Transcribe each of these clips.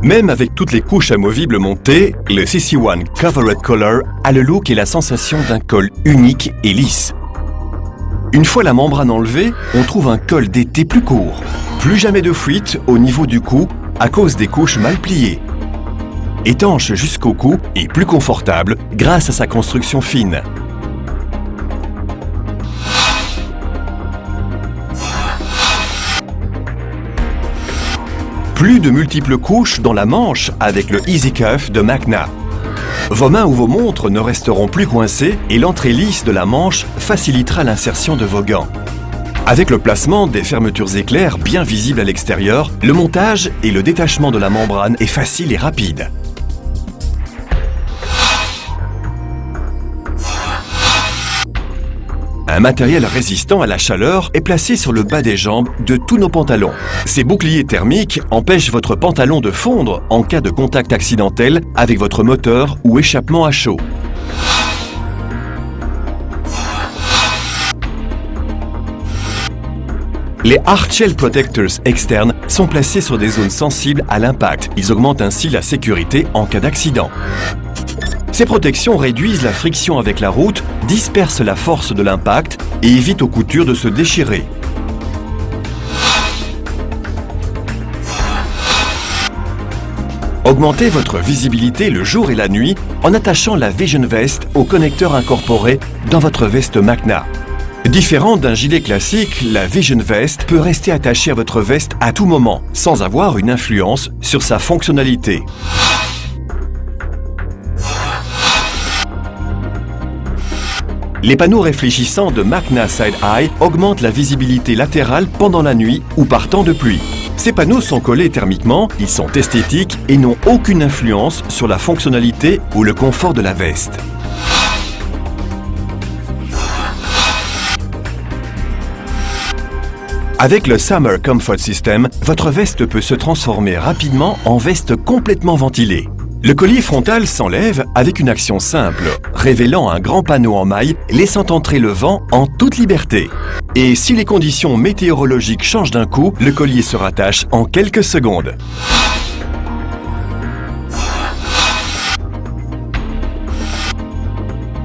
Même avec toutes les couches amovibles montées, le CC1 Covered Collar a le look et la sensation d'un col unique et lisse. Une fois la membrane enlevée, on trouve un col d'été plus court. Plus jamais de fuite au niveau du cou à cause des couches mal pliées. Étanche jusqu'au cou et plus confortable grâce à sa construction fine. Plus de multiples couches dans la manche avec le Easy Cuff de Magna. Vos mains ou vos montres ne resteront plus coincées et l'entrée lisse de la manche facilitera l'insertion de vos gants. Avec le placement des fermetures éclairs bien visibles à l'extérieur, le montage et le détachement de la membrane est facile et rapide. Un matériel résistant à la chaleur est placé sur le bas des jambes de tous nos pantalons. Ces boucliers thermiques empêchent votre pantalon de fondre en cas de contact accidentel avec votre moteur ou échappement à chaud. Les Hard Shell Protectors externes sont placés sur des zones sensibles à l'impact. Ils augmentent ainsi la sécurité en cas d'accident. Ces protections réduisent la friction avec la route, dispersent la force de l'impact et évitent aux coutures de se déchirer. Augmentez votre visibilité le jour et la nuit en attachant la Vision Vest au connecteur incorporé dans votre veste Magna. Différent d'un gilet classique, la Vision Vest peut rester attachée à votre veste à tout moment, sans avoir une influence sur sa fonctionnalité. Les panneaux réfléchissants de Magna Side Eye augmentent la visibilité latérale pendant la nuit ou par temps de pluie. Ces panneaux sont collés thermiquement, ils sont esthétiques et n'ont aucune influence sur la fonctionnalité ou le confort de la veste. Avec le Summer Comfort System, votre veste peut se transformer rapidement en veste complètement ventilée. Le collier frontal s'enlève avec une action simple, révélant un grand panneau en maille laissant entrer le vent en toute liberté. Et si les conditions météorologiques changent d'un coup, le collier se rattache en quelques secondes.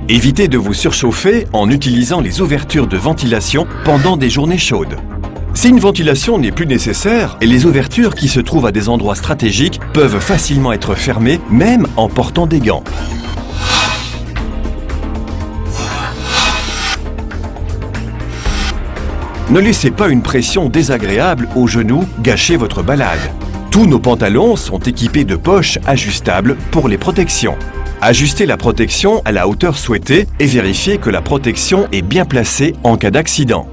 Évitez de vous surchauffer en utilisant les ouvertures de ventilation pendant des journées chaudes. Si une ventilation n'est plus nécessaire, les ouvertures qui se trouvent à des endroits stratégiques peuvent facilement être fermées, même en portant des gants. Ne laissez pas une pression désagréable aux genoux gâcher votre balade. Tous nos pantalons sont équipés de poches ajustables pour les protections. Ajustez la protection à la hauteur souhaitée et vérifiez que la protection est bien placée en cas d'accident.